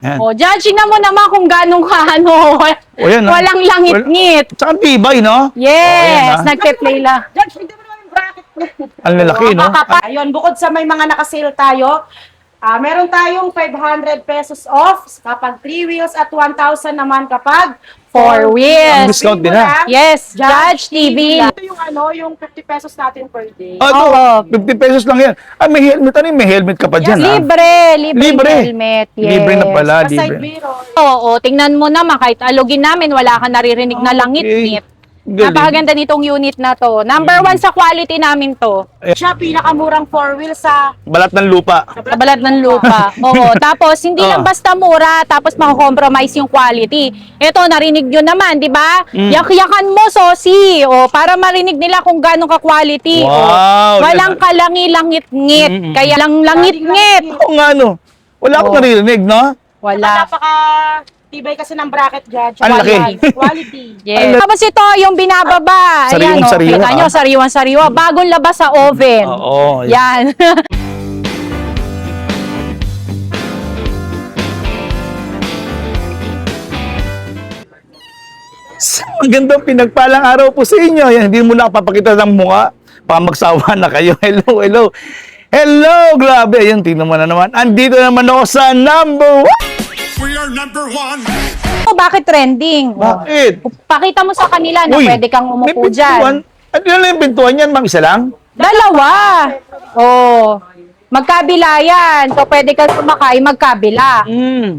Yan. O, judging na mo naman kung ganong ka, ano, O, yan, ah. walang langit-ngit. Tsaka tibay, no? Yes, O, yan, ah. nagpe-play lang. Judge, hindi mo naman yung bracket mo. Ang lalaki, no? Ayun, bukod sa may mga nakasale tayo, meron tayong 500 pesos off kapag 3 wheels at 1,000 naman kapag 4 wheels. Ang discount din, ha? Yes, Judge TV. Ito yung yung 50 pesos natin per day. Oh, ito, Oo. 50 pesos lang yan. Ah, may helmet. Ano yung may helmet ka pa dyan, ha? Libre Libre. helmet. Yes. Libre na pala, Sa side libre. mirror. Oo, tingnan mo naman, kahit alugin namin, wala ka naririnig na langit-ngit. Galing. Napakaganda nitong unit na to. Number 1 sa quality namin to. Siya pinakamurang 4 wheels sa Balat ng lupa. Sa balat ng lupa. Oo, tapos hindi lang basta mura, tapos mako-compromise yung quality. Ito, narinig nyo naman, di ba? Yak-yakan mo, Sosi. O, para marinig nila kung gano'ng ka-quality. Wow, Walang yan. kalangi-langit-ngit. Kaya lang langit-ngit. Oo nga, no? Wala akong naririnig, no? Wala. napaka tibay kasi ng bracket, Judge. Ang laki. Quality. Yes. Tapos ito, yung binababa. Ayan, Sariwang-sariwa, kita nyo, sariwang-sariwa. Bagong labas sa oven. Oo. Yan. Magandang pinagpalang araw po sa inyo. Yan, hindi mo na papakita ng mukha. Baka magsawa na kayo. Hello, hello. Hello, grabe. Ayan, tingnan mo na naman. Andito naman ako sa number 1. We are number 1. Oh, bakit trending? Bakit? Pakita mo sa kanila na Uy, pwede kang may umupo dyan. pintuan. Ano lang yung pintuan yan, ma'am? Isa lang? Dalawa. Oh. Magkabila yan. So, pwede kang sumakay magkabila.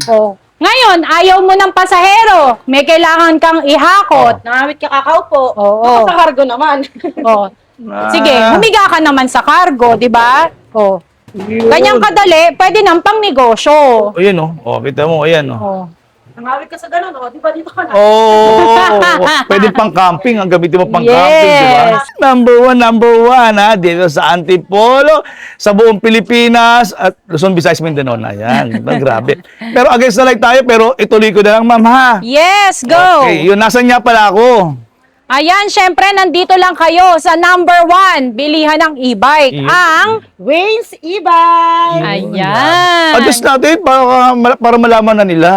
Oh. Ngayon, ayaw mo ng pasahero. May kailangan kang ihakot. Nangawit ka kakaupo. Oo. Sa cargo naman. Oh. Sige, humiga ka naman sa cargo, di ba? Oh. Ganyang kadali, pwede nang pang negosyo. O, yan, oh. O, kita mo, ayan, oh. Oh. Nangawit ka sa ganun, di ba dito ka na? Oh, pwede pang camping. Ang gamitin mo pang camping, di ba? Yes. Number one, ha? Dito sa Antipolo, sa buong Pilipinas, at Luzon, Visayas, Mindanao na. Yan, grabe. Pero against the light tayo, pero ituloy ko na lang, ma'am, ha? Yes, go! Okay, yun, nasan niya pala ako? Ayan, syempre, nandito lang kayo sa number 1, bilihan ng e-bike. Yun. Ang, Wayne's e-bike. ayan. Address natin para malaman na nila.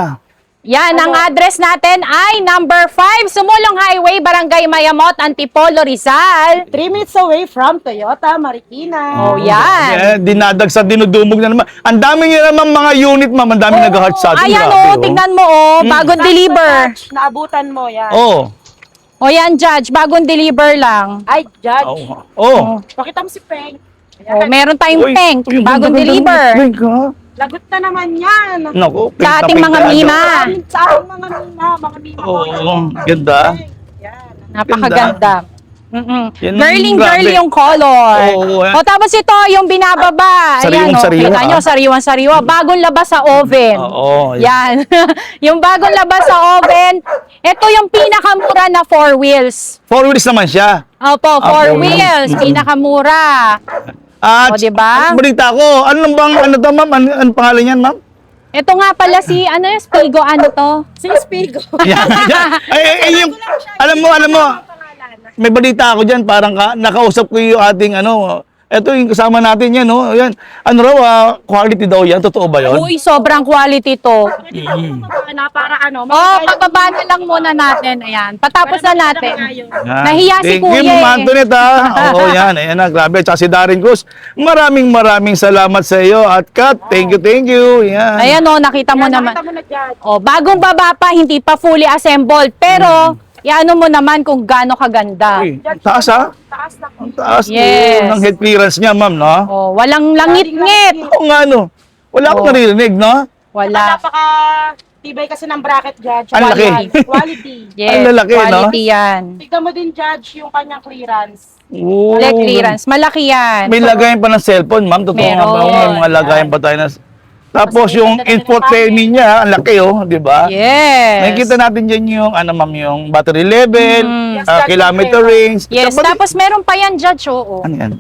Yan, ang address natin ay number 5, Sumulong Highway, Barangay Mayamot, Antipolo, Rizal. 3 minutes away from Toyota, Marikina. Oh, yan. Dinadagsad, dinudumog na naman. Ang dami niya naman mga unit, ma'am. Ang dami nag-heart sa atin. Ayan, grabe, oh, tingnan mo, oh, bagong deliver. Judge, naabutan mo yan. Oh. O yan, Judge, bagong deliver lang. Ay, Judge. Oh. Pakita mo si Peng. Oh, meron tayong pink, Uy, bagong ganda ng deliver. pink, ha? Lagot na naman yan. Naku, pink Sa na ating pink mga na, mima. Sa aking mga mima ko. Oo, ganda. Yan. Napakaganda. Yan ang Girling grabe. girl yung color. Oo, O tapos ito, yung binababa. Ayan, Sariwang-sariwa, kita nyo, sariwang-sariwa. Bagong labas sa oven. Oo, Yan. Yung bagong labas sa oven. Ito yung pinakamura na 4 wheels. 4 wheels naman siya. Opo, 4 Okay. wheels. Pinakamura. At O, diba? balita ko, ano bang, ano to, ma'am? Ano pangalan niyan, ma'am? Ito nga pala si, ano yung Spigo, ano to? Si Spigo. Yan, yan. Yung, alam mo, may balita ako dyan, parang nakausap ko yung ating, eto yung kasama natin yan, no? Yan. Ano raw, quality daw yan, totoo ba yun? Uy, sobrang quality to. Na para Oh, pababa na lang muna natin. Ayan, patapos na natin. Yan. Nahiya si Thank Kuya you, Ma'am eh. Antoinette, ha? Oo, yan. Ayan na, grabe. Tsaka si Darren Cruz, maraming salamat sa iyo. At Kat, thank you. Yan. Ayan o, nakita mo naman. Nakita mo na dyan. O, bagong baba pa, hindi pa fully assembled. Pero, iano mo naman kung gaano kaganda. Uy, ang taas, ha? Taas na ko. Ang taas Yes. ng head clearance niya, ma'am, no? O, walang langit-ngit. Oo nga, no? Wala akong naririnig, no? Wala. Napaka tibay kasi ng bracket, Judge. Ang laki. Quality. Yes, Ang lalaki, no? quality yan. Tignan mo din, Judge, yung kanyang clearance. Oo. Leg clearance, malaki yan. May lagayan pa ng cellphone, ma'am. Totoo nga ba? Meron. May mga lagayan pa tayo na... Tapos yung infotainment niya, ang laki, oh, di ba? Yes. Nakikita natin dyan yung, ma'am, yung battery level, Yes, kilometer range. Yes, tapos meron pa yan, Judge, oo. Ano yan?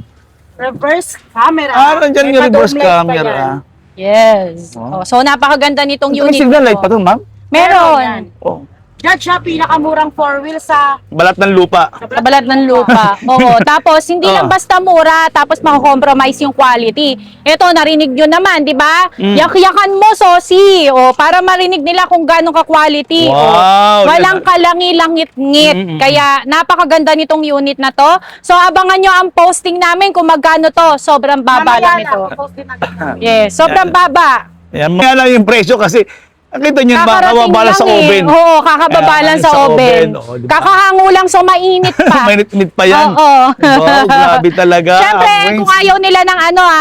Reverse camera. Nandyan yung May reverse pa-dome light pa camera. yan. Yes. Oh, so, napakaganda nitong May unit signal nito. light pa to, ma'am? Meron. yan. Oh. Judge, ha, pinakamurang 4 wheels sa Balat ng lupa. Sa balat ng lupa. Oo. Tapos, hindi lang basta mura, tapos makakompromise yung quality. Ito, narinig nyo naman, di ba? Yak-yakan mo, Sosi. O, para marinig nila kung gano'ng ka-quality. Wow, Walang kalangi-langit-ngit. Kaya, napakaganda nitong unit na to. So, abangan nyo ang posting namin kung magkano to. Sobrang baba lang ito. post din natin. Yes, sobrang baba. Yan, mga lang yung presyo kasi nakita nyo ba, Kakarating kababala lang sa eh. oven. Oo, kakababa lang sa oven. Oo, di ba? Kakahango lang, so mainit pa. Mainit-init pa yan. Oo. Wow, grabe talaga. Siyempre, Ang kung wings. ayaw nila ng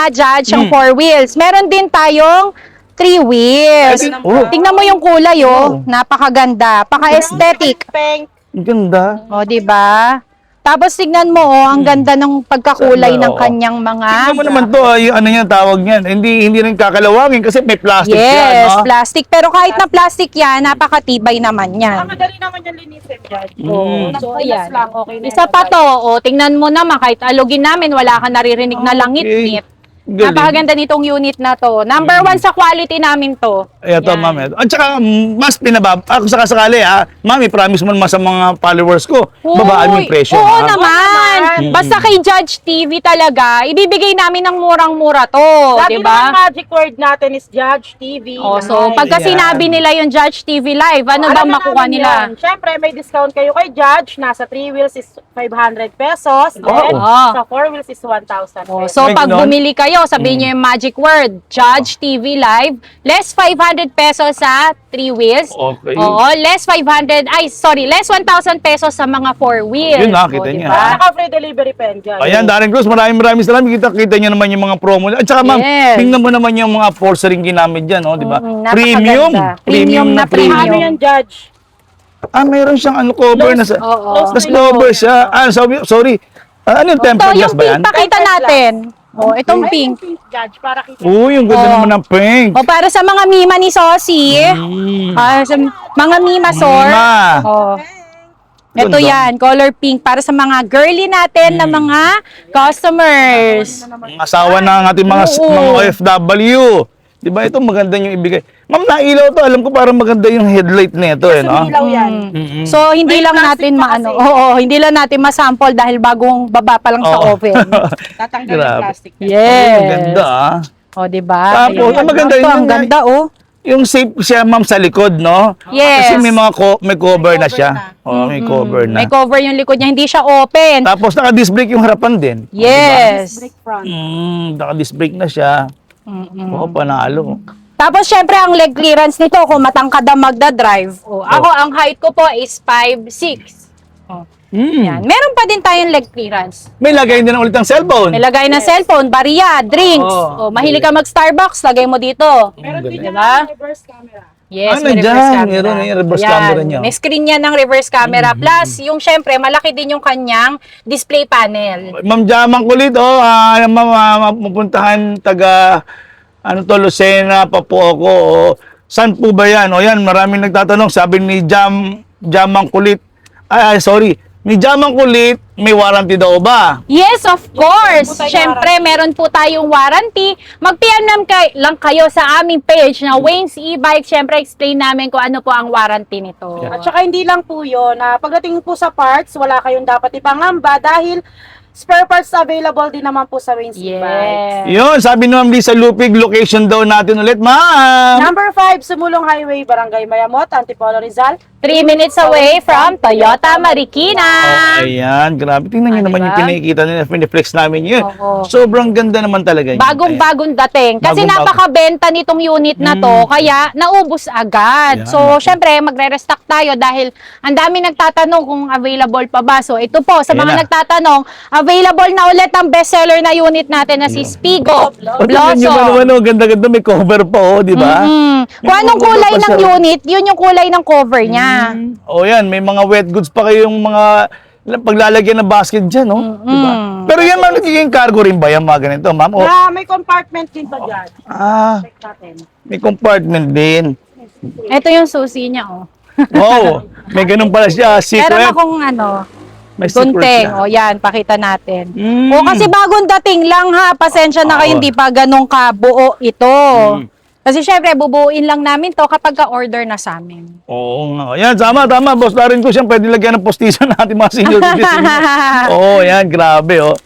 Judge, yung 4 wheels, meron din tayong 3 wheels. Oh. Tingnan mo yung kulay, Oh. Napakaganda. Paka-aesthetic. Pink. Ang ganda. O, di ba? Tapos tignan mo, ang ganda ng pagkakulay ng Oo. kanyang mga... Tingnan mo naman to, yung ano yan, tawag niyan. Hindi rin kakalawangin kasi may plastic yan. Yes, No? plastic. Pero kahit na plastic yan, napakatibay naman yan. Madali naman yung linisin, Judge. Oo. So, So, ayan. ayan. Lang, okay na Isa yan, pa Judge. to, tingnan mo naman, kahit alugin namin, wala ka naririnig na langit-ngit. Galing. Napakaganda nitong unit na to. Number 1 sa quality namin to. Ito, Yan. ma'am. Ito. At saka, mas ako sakasakali, ma'am, i-promise mo naman sa mga followers ko, babaan mo yung presyo. Oo ha? naman. Basta kay Judge TV talaga, ibibigay namin ng murang-mura to. Lagi Diba? naman magic word natin is Judge TV. Oh, so, Live. pagka Ayan. sinabi nila yung Judge TV Live, ano ba Alam na makuha namin nila? yan. Siyempre, may discount kayo kay Judge. Nasa 3 wheels is 500 pesos. Then, Oh. sa 4 wheels is 1,000 Oh, pesos. so, May pag ganon? bumili kayo, sabihin nyo yung magic word, Judge TV Live, less 500 pesos sa 3 wheels. Okay. Oo, less 1,000 pesos sa mga 4 wheels. Yun, nakita niya, diba? ha? Saka free delivery pa yan, Judge. Ayan, Darren Cruz, maraming salamat. Kita nyo naman yung mga promo. At saka, ma'am, Yes. tingnan mo naman yung mga upholstery ginamit dyan, oh, di ba? napakaganda. Premium. Premium na premium. Ano yan, Judge? Meron siyang cover na sa... Oo. Tapos cover siya. sorry. Ano yung Ito, tempered glass yung ba pink yan? pakita natin. Oh, itong Ay, pink. yung pink, Judge, para kita. Yung ganda Oh. naman ng pink. O, para sa mga mima ni Sosi. Sa mga mima sor. Mima. Oh. Ito Ganda. yan, color pink. Para sa mga girly natin na mga customers. Ang asawa ng ating mga Oo. OFW. Di ba? Ito maganda yung ibigay. Ma'am, nailaw to. Alam ko parang maganda yung headlight nito, eh, no? Ilaw yan. So, hindi May lang plastic natin pa kasi. hindi lang natin masample dahil bagong baba pa lang sa Oo. oven. Tatanggal Grabe. yung plastic. Yes. Ang ganda, O, diba? Tapos, Ayan. ang maganda Ito, yun, ang ganda, oh. Yung safe siya, ma'am, sa likod, no? Yes. Kasi may mga may cover na siya. na. May cover na. May cover yung likod niya, hindi siya open. Tapos naka-disc brake yung harapan din. Yes. Brick front. Naka-disc brake na siya. Panalo. Tapos, syempre, ang leg clearance nito, kung matangkad ang magdadrive. Ako, ang height ko po is 5'6". Yan. Meron pa din tayong leg clearance. May lagay din ulit ng cellphone. May lagay na cellphone, bariya, drinks. Oo. Mahilig ka mag-Starbucks, lagay mo dito. Meron din Diba? yung reverse camera. Yes, Ah, may reverse nandyan. camera. Meron na yung reverse Yan. camera niya. May screen yan ng reverse camera. Plus, yung syempre, malaki din yung kanyang display panel. Ma'am Jamang kulit, mapuntahan taga, Lucena pa po ako. Saan po ba yan? Yan, maraming nagtatanong. Sabi ni Jamang kulit, sorry, ni Jamang kulit, may warranty daw ba? Yes, of course. Meron po tayong Syempre, meron po tayong warranty. Mag-PM lang kayo sa aming page na Wayne's E-Bike. Syempre, explain namin kung ano po ang warranty nito. At saka hindi lang po yun. Pagdating po sa parts, wala kayong dapat ipangamba dahil spare parts available din naman po sa Wayne's E-Bikes. Yes. Yun, sabi ni Ma'am Lisa Lupig, location daw natin ulit, ma'am. Number 5, Sumulong Highway, Barangay Mayamot, Antipolo, Rizal. 3 minutes away from Toyota Marikina. Ayan, grabe. Tingnan nyo naman diba? yung pinakikita nila, piniflex namin yun. Oo. Sobrang ganda naman talaga yun. Bagong-bagong dating. Kasi Bagong-bago. napakabenta nitong unit na to, kaya naubos agad. Yan. So, syempre, magre-restock tayo dahil ang dami nagtatanong kung available pa ba. So, ito po, sa Ayan mga na. nagtatanong, available na ulit ang bestseller na unit natin na si Spigo Tingnan nyo ba Blossom. naman, ganda-ganda, may cover pa, di ba? Kung anong kulay cover pa ng siya. unit, yun yung kulay ng cover niya. Yan, may mga wet goods pa kayong mga paglalagyan ng basket dyan, no? Di ba? Pero yan, ma'am, nagiging cargo rin ba yung mga ganito, ma'am? May compartment din to dyan. Check natin. May compartment din. Ito yung susi niya, oh. May ganun pala siya, Meron secret. akong May secret gunting. siya. O yan, pakita natin. Mm. O kasi bagong dating lang ha. Pasensya na kayo, Oo. hindi pa ganun kabuo ito. Kasi syempre, bubuuin lang namin to kapag ka-order na sa amin. Oo nga. Yan, tama. Boss Darren ko siya, pwede lagyan ng postisan natin mga senior citizen. Oo, yan, grabe, oh.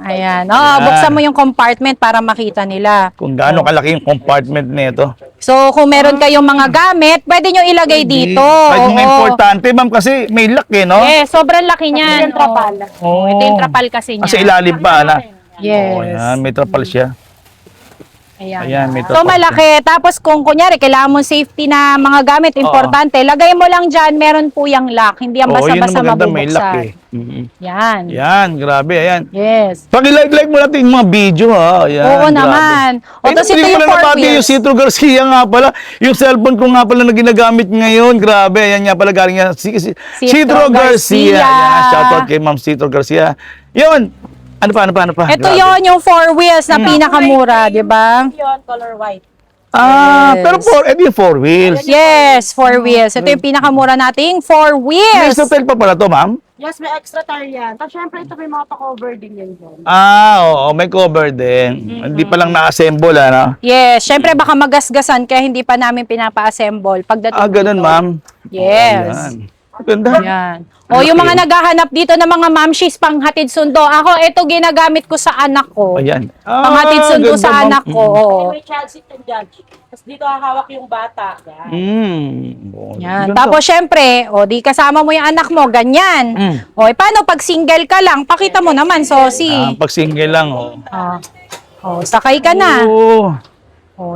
Ayan. Buksan mo yung compartment para makita nila. Kung gaano kalaki yung compartment nito. So, kung meron kayong mga gamit, pwede nyo ilagay dito. Kahit mga Oo. importante, ma'am, kasi may lock eh, no? Sobrang laki niyan. Yung trapal. Oo. Ito yung trapal kasi niya. Kasi ilalim pa, na. Yes. Oh, yan, may trapal siya. Ayan. Ayan, may So, trapal malaki. Tapos, kung kunyari, kailangan mo safety na mga gamit, importante, lagay mo lang dyan, meron po yung lock. Hindi yan Oo, yun ang basta-basta maganda, may lock mabubuksan. eh. Mhm. Yan. Yan, grabe, ayan. Yes. Pag-like mo natin yung mga video, ha. Ayan, Oo grabe. naman. O, tapos ito hindi ko yung na 4 nabati yung wheels. Citro Garcia nga pala. Yung cellphone ko nga pala na ginagamit ngayon. Grabe, ayan nga pala galing yan. Citro Garcia. Garcia. Yan, shoutout kay Ma'am Citro Garcia. Yun. Ano pa? Ito Grabe. yon yung 4 wheels na pinakamura, di ba? Yun, color white. Yes. Ah, pero ito yung 4 wheels. Yes, 4 wheels. Ito yung pinakamura nating 4 May wheels. hotel pa pala to, ma'am? Yes, may extra tire yan. Tapos syempre ito may mga pa-cover din yan doon. Ah, oo, may cover din. Hindi pa lang na-assemble, ano? Yes, syempre baka magasgasan kaya hindi pa namin pinapa-assemble pagdating Ah, ganun, dito. ma'am. Yes. Ayan. Ganda. Yan. O yung mga naghahanap dito ng mga mamshis panghatid sundo. Ako, ito ginagamit ko sa anak ko. Ayan. Panghatid sundo ganda, sa ma'am. anak ko. Oo. May child seat and judge. Tapos dito hahawak yung bata. Yan. Oh, Yan. ganda. Tapos syempre, di kasama mo yung anak mo, ganyan. O, paano pag single ka lang? Pakita mo naman, Sosi. Pag single lang, oh. Sakay ka na. Oo.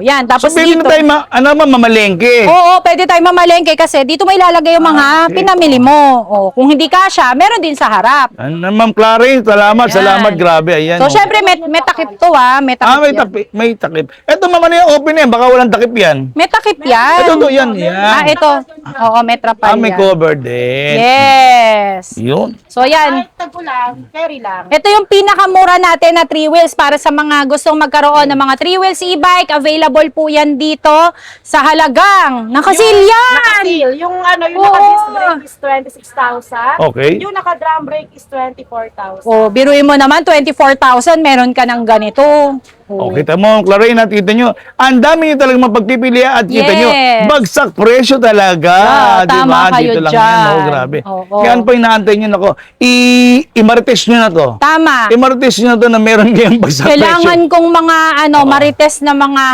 Yan. So, Tapos pwede dito. na tayo, mamalengke. Oo, pwede tayo mamalengke kasi dito mo ilalagay yung mga pinamili mo. Kung hindi kasya, meron din sa harap. Ano, Ma'am Clary, salamat, Ayan. salamat, grabe. Ayan. So, oh. syempre, may takip to, may takip may yan. takip, may takip. Eto, mama na yung open na yan, baka walang takip yan. May takip yan. Ito, yan, yan. Ito. Oo, may trapal May yan. cover din. Yes. Yun. So, yan. Kahit tagpo lang, carry lang. Ito yung pinakamura natin na 3 wheels para sa mga gustong magkaroon ng mga 3 wheels e-bike. Available po yan dito sa halagang. Nakasil yan! Naka-seal. Yung yung Oo. naka-disc brake is 26,000. Okay. Yung naka-drum brake is 24,000. Biruin mo naman, 24,000, meron ka ng ganito. O, kita mo, Clary, nakita nyo. Ang dami nyo talagang mapagpipilian at kita nyo, Yes. bagsak presyo talaga. Yeah, Di ba? tama kayo Dito lang dyan. yan. Oh, grabe. Oo. Kaya ano pa inaantay nyo, nako, i-marites nyo na to. Tama. I-marites nyo na to na meron kayong bagsak Kailangan presyo. kong mga marites na mga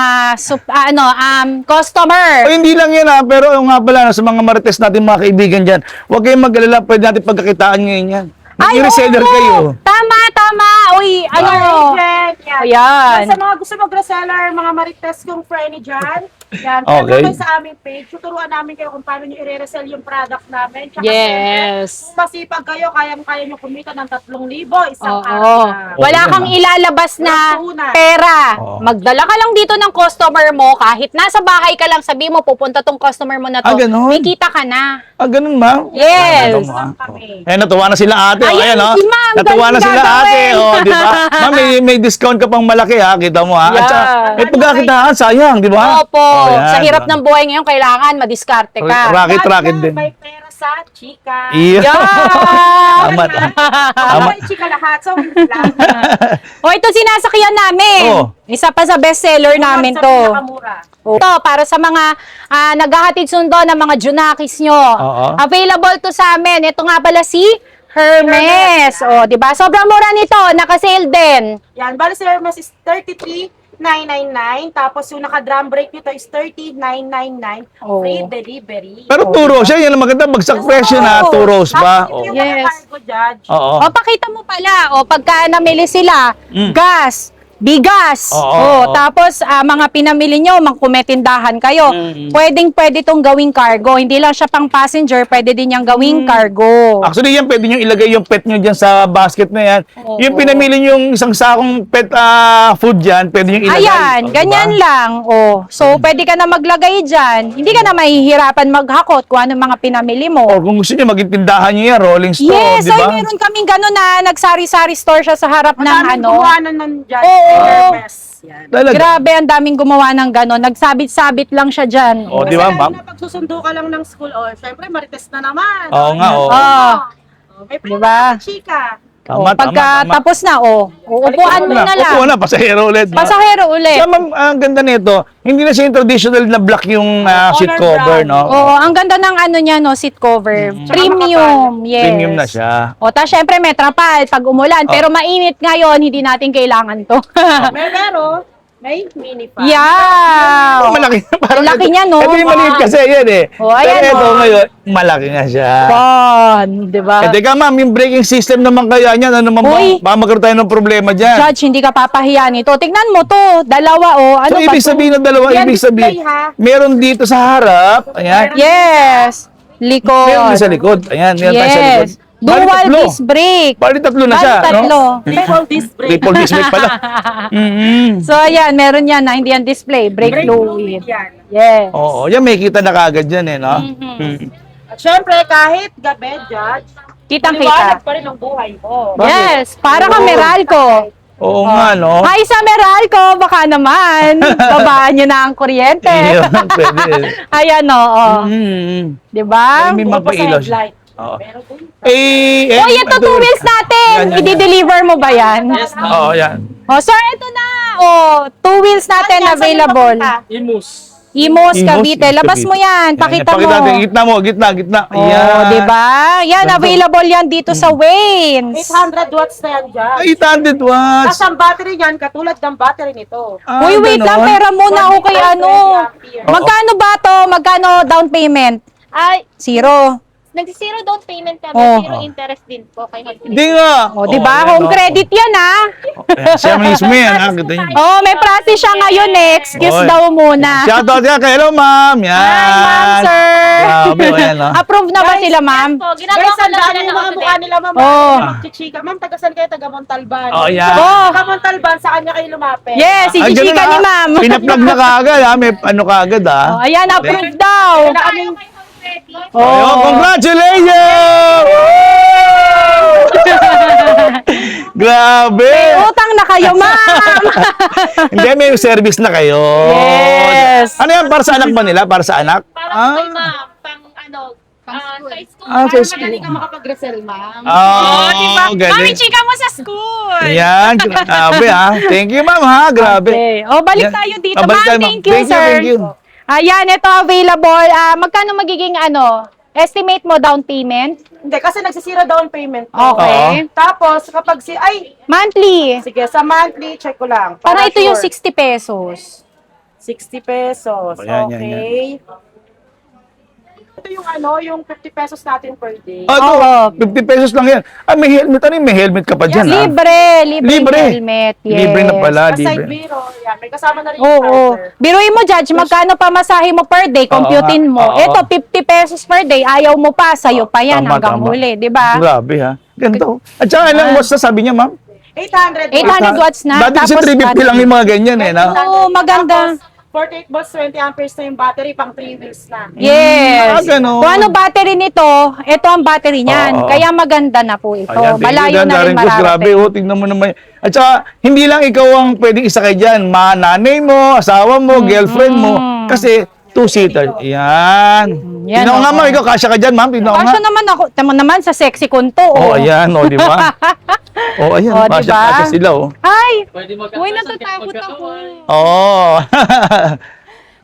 customer. O, hindi lang yan pero yung nga pala, sa mga marites natin mga kaibigan dyan, huwag kayong mag-alala, pwede natin pagkakitaan ngayon yan. Mag-reseller oo. kayo. Tama. Uy, Agent, yan. Ayan. Sa mga gusto mag-reseller, mga marites kong friendly dyan, yan, Okay. kayo sa aming page, tuturuan namin kayo kung paano nyo i-resell yung product namin. Tsaka Yes. kung masipag kayo, kaya nyo kumita ng 3,000 isang Oo. araw na. Wala Okay kang naman. ilalabas na Tunay. pera. Oo. Magdala ka lang dito ng customer mo, kahit nasa bahay ka lang, sabi mo, pupunta tong customer mo na to, Ganun? may kita ka na. Ah, ganun, ma'am? Yes. Ano, ma'am? Kami. Eh, natuwa na sila ate. Ayan, Ayan, oh. si ma'am, Natuwa na galing sila ate. gagawin. Oh, di ba? Ma'am, may discount ka pang malaki, ha? Kita mo, ha? At saka, Yeah. may pagkakitaan, sayang, di ba? Opo. Oh, yan, Sa hirap diba? ng buhay ngayon, kailangan madiskarte ka. Racket din. May pera sa chika. Iya. Yan. Tama. Tama. May chika lahat. So, lang. O, ito sinasakyan namin. Oh. Isa pa sa bestseller namin Sa to. pinakamura. Ito, para sa mga naghahatid sundo ng mga junakis nyo. Oo. Available to sa amin. Ito nga pala si Hermes. O, di ba? Sobrang mura nito. Naka-sale din. Yan, bali si Hermes is 33,999. Tapos yung naka-drum brake nito is 30,999. Oh. Free delivery. Pero turo siya, yan ang maganda. Bagsak presyo na, Oo. 2 rows pa. Tapos Oh. yung Yes. cargo judge. Oo. O, pakita mo pala. O, pagka namili sila, gas, bigas. Oo. Tapos, mga pinamili nyo, kumetindahan kayo. Pwede itong gawing cargo. Hindi lang siya pang passenger, pwede din niyang gawing cargo. Actually, yan, pwede nyo ilagay yung pet nyo dyan sa basket na yan. Oo. Yung pinamili nyo yung isang sakong pet food dyan, pwede nyo ilagay. Ayan, Oh, ganyan diba? lang. So, pwede ka na maglagay dyan. Hindi ka na mahihirapan maghakot kung ano mga pinamili mo. Or kung gusto nyo, magintindahan nyo yan, rolling store, Yes, di so ba? meron kaming gano'n na nagsari-sari store siya sa harap ng Madaming gumawa ng judge. Oo. Hermes. Yan. Talaga. Grabe, ang daming gumawa ng gano'n. Nagsabit-sabit lang siya dyan. Oh, di ba, Kasi ma'am? na pagsusundo ka lang ng school, syempre marites na naman. Oo nga, oo. Oh. May pera Diba? sa chika. Tama, Pagka tama. tapos na, uupuan mo na lang. Upo na, pasahero ulit. Pasahero ulit. Siya, ma'am, ang ganda nito, hindi na siya yung traditional na black yung seat color cover, brown. no? Oo, ang ganda ng ano niya, no, seat cover. Premium, yes. Premium na siya. O, ta syempre may trapal pag umulan, pero mainit ngayon, hindi natin kailangan to. May mini fan. Yeah! Malaki na. Parang Laki niya, no? Ito yung maliit kasi, yan eh. Oh, ayan, Pero ito oh. ngayon, malaki na siya. Fun, di ba? Eh, teka ma'am, yung braking system naman kaya niyan, ano naman ba? Uy. Baka magkaroon tayo ng problema dyan. Judge, hindi ka papahiya nito. Tignan mo to, dalawa So, ano ba ibig to? sabihin ng dalawa, Yan, ibig sabihin, display, ha? meron dito sa harap, ayan, Yes, likod. meron din sa likod, ayan, meron tayo sa likod. Yes. Dual Bali, tatlo. disc brake. Bali, tatlo na Bali, siya, tatlo. no? Triple disc brake. Triple disc brake pala. So, ayan, meron yan na hindi yan display. Brake fluid. Yan. Yes. Oo, yan may kita na kagad dyan eh, no? At syempre, kahit gabi, Judge, Kitang-kita. maliwanag pa rin ang buhay mo. Yes, para ka Meralco. Oo nga, no? Hi sa Meralco, baka naman. Babaan nyo na ang kuryente. Yun, pwede. Ayan, oo. Di ba? May Puro pa sa magpailaw siya. headlight. Oo. Meron din. Eh, Oh, ito two wheels natin. Yan, yan, yan. I-deliver mo ba yan? Oo, yan. Oh, sir, ito na. Oh, two wheels natin Saan yan? Saan available. yung papunta? Imos, Cavite. Imos, Labas mo yan. Pakita mo. natin, gitna mo, gitna. Oh, Ayan. di ba? Yan, Ganda. available yan dito sa Waynes. 800 watts na yan, Judge. 800 watts. Tapos ang battery niyan, katulad ng battery nito. Ah, Uy, wait lang. ganon. Pera muna ako kay 120 ano. ampere. Magkano ba to? Magkano down payment? Ay, Zero. nag-zero down payment kami, Oh. zero interest din po kay Hotline. Hindi nga. O, di ba? ayan, Home oh. credit yan, ha? Ayan, siya mismo yan, ha? Kita niyo. Oh, may practice siya ngayon eh. Excuse Oy. daw muna. Shoutout yan kay hello, ma'am. Yan. Hi, ma'am, sir. Grabe, ayan, no? Approve na ba sila, ma'am? Po, ginagawa Guys, ko ang lang dami sila yung ng mga mukha update. nila, ma'am. Oh. Magchichika. Ma'am, tagasan kayo, taga Montalban. Oh, yan. Oh. Taga Montalban, sa kanya kayo lumapit. Yes, si Ay, ganun, Chichika ha? ni ma'am. Pinaplug na kaagad, ha? May ano kaagad, ha? Oh, ayan, approve daw. Kaya na kaming Ayun, congratulations! Grabe! May utang na kayo, ma'am. Hindi, may service na kayo. Yes. Ano yan? Para sa anak ba nila? Para sa anak? Parang kay ma'am, pang ano, sa school. Ah, sa para school. madali ka makapag-resell, ma'am. Oh, diba? Mami, galing. chika mo sa school. Yan, grabe ha. Thank you, ma'am ha. Grabe. Okay. Oh, balik Yan. tayo dito, Ah, balik ma'am. tayo, ma'am. Thank you, sir. Thank you. Ayan, ito available. Magkano magiging estimate mo down payment? Hindi, kasi nagsisira down payment. Okay. Tapos, kapag Monthly. sige, sa monthly, check ko lang. Para ito yung sure. 60 pesos. 60 pesos. Oh, yan, yan, Okay. Ito yung yung 50 pesos natin per day. Oh, ito, Oo. 50 pesos lang yan. Ah, may helmet. Ano yung may helmet ka pa dyan, ha? Libre Libre. helmet. Yes. Libre na pala, Aside libre. biro, yan. May kasama na rin yung Oo. charger. Biruin mo, Judge, magkano pa masahe mo per day, computein mo. Oo. Ito, 50 pesos per day, ayaw mo pa, sa'yo pa yan Tama, hanggang tama. huli, di ba? Grabe, ha? Ganda, oh. At saka, ilang watts na sabi niya, ma'am? 800. 800 watts na. Dati kasi 350 lang yung mga ganyan, eh, na? Oo, maganda. Tapos, 48 volts, 20 amperes na yung battery, pang 3 wheels na. Yes. ganun. Kung ano battery nito, ito ang battery niyan. Oo. Kaya maganda na po ito. Ayan, thank you, Malayo Dan, na rin Darren Cruz. Grabe, mararating. oh, tingnan mo naman. At saka, hindi lang ikaw ang pwedeng isakay dyan. Nanay mo, asawa mo, girlfriend mo. Kasi, two-seater. Yan. Yan, Tingnan ko nga, oo. ma'am. Ikaw, kasya ka dyan, ma'am. Tingnan ko nga. Kasya naman ako. Tama naman sa sexy kunto. Oh, ayan, oh, di ba? Oh, ayan. Oh, di Kasya, ba? kasya sila, oh. Ay! Uy, natatakot ako. Oh.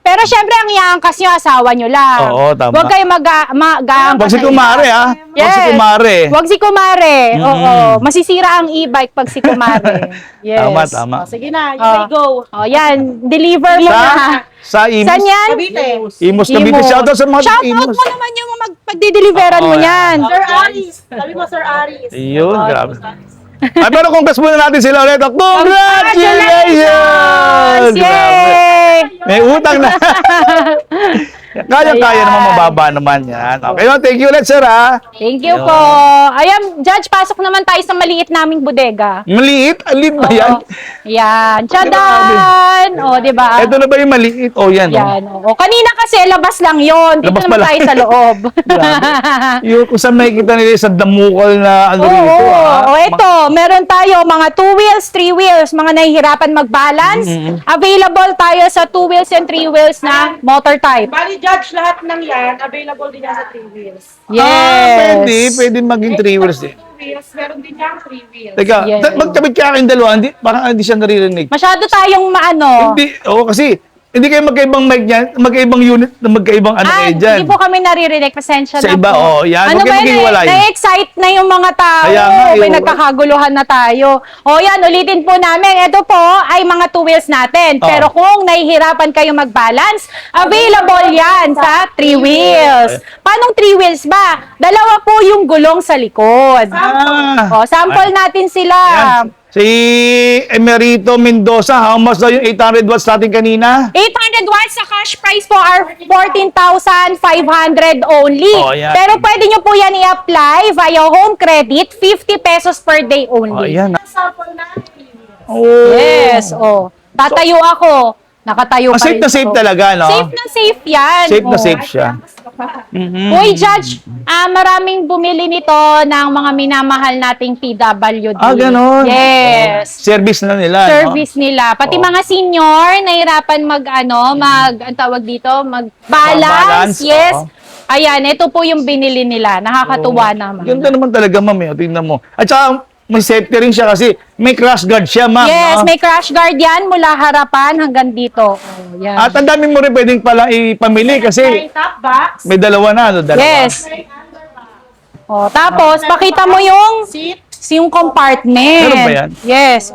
Pero syempre, ang iangkas nyo, asawa nyo lang. Oo, tama. Huwag kayo mag-aangkas. Wag si kumare, ha? Wag si kumare. Huwag si kumare. Oo. Masisira ang e-bike pag si kumare. Yes. Tama, tama. Oh, sige na, you Oh. may go. Oh, yan. Deliver mo na. Sa Imos. Saan yan? Cavite. Imos Cavite. Shoutout sa mga Shoutout Imos. mo naman yung magpagdideliveran mo Oo, yan. Sir Aris. Sabi mo, Sir Aris. Yun, grabe. Ay, pero congrats muna natin sila ulit. Congratulations! Grabe. Yay! May utang na. Kaya-kaya naman mababa naman yan. Okay, well, thank you ulit, sir, ha? Thank you po. Ayan, Judge, pasok naman tayo sa maliit naming bodega. Maliit? Alit ba yan? Yan. Tchadan! O, di ba? Ito na ba yung maliit? Oh, yan. Yan. O, kanina kasi labas lang yon. Dito Labas naman pala. tayo sa loob. Yung kung saan makikita nila sa damukal na ano rito, Oo. ha? O, ito. Meron tayo mga 2 wheels, 3 wheels, mga nahihirapan mag-balance. Available tayo sa 2 wheels and 3 wheels na motor type. Bali, Judge, lahat ng yan, available din yan sa 3 wheels. Yes. Pwede maging 3 wheels din. wheels, meron din yung 3 wheels. Teka, Yes. magkabit ka kayong dalawa, parang hindi siya naririnig. Masyado tayong maano. Hindi, kasi hindi kayo magkaibang mic niyan, magkaibang unit, magkaibang ano kayo dyan. Hindi po kami naririnig. Pasensya Sa na iba, po. yan. Ano Huwag kayo ba yun? maghiwalay. Na-excite na yung mga tao. Kaya nga, May yung- nagkakaguluhan na tayo. Yan, ulitin po namin. Ito po ay mga 2 wheels natin. Oh. Pero kung nahihirapan kayo mag-balance, available yan sa 3 wheels. Paanong 3 wheels ba? Dalawa po yung gulong sa likod. Sample natin sila. Ayan. Si Emerito Mendoza, how much daw yung 800 watts natin kanina? 800 watts sa cash price po are 14,500 only. Oh, yan. Pero pwede nyo po yan i-apply via home credit, 50 pesos per day Oh, only. ayan. Sample na 3 wheels. Oh. Yes, Tatayo ako. Nakatayo pa Safe rin na safe ako. talaga, no? Safe na safe yan. Safe na Oh. safe siya. Mhm. Uy, Judge, maraming bumili nito ng mga minamahal nating PWD. Ganon. Yes. Service na nila, Service nila. Pati Oo. mga senior, nahirapan ang tawag dito, Balance, mag-balance. Yes. oo. Ayan, ito po yung binili nila. Nakakatuwa naman. Ganda naman talaga, ma'am. Tingnan mo. At saka, may safety rin siya kasi may crash guard siya, ma'am. Yes, no? may crash guard yan mula harapan hanggang dito. Yan. At ang dami mo rin pwedeng pala ipamili May kasi top box, may dalawa na. No? Dalawa. Yes. may underbox, Tapos, pakita mo yung seat, compartment. Meron ba yan? Yes.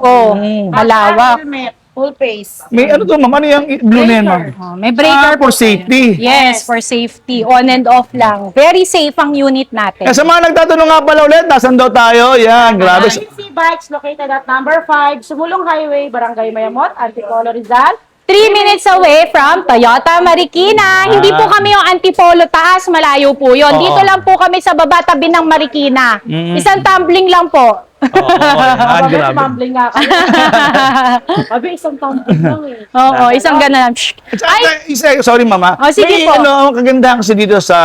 Malawak. helmet, full face. May ano to, ma'am? Ano yung blue na yan, ma'am? May breaker For safety. Yes, for safety. On and off lang. Very safe ang unit natin. Sa mga nagtatanong nga pala ulit, nasan daw tayo? Yan, grabe. Agency Bikes located at number 5, Sumulong Highway, Barangay Mayamot, Antipolo, Rizal. 3 minutes away from Toyota Marikina. Hindi po kami yung Antipolo taas, malayo po yun. Oo. Dito lang po kami sa baba tabi ng Marikina. Isang tumbling lang po. Oo, yan, Sabi, grabe. tumambling nga kayo. Sabi, isang tumbling lang eh. Oo, isang ganun. Shh. At saka, sorry, mama. Oh, sige may, po. ang kagandahan kasi dito sa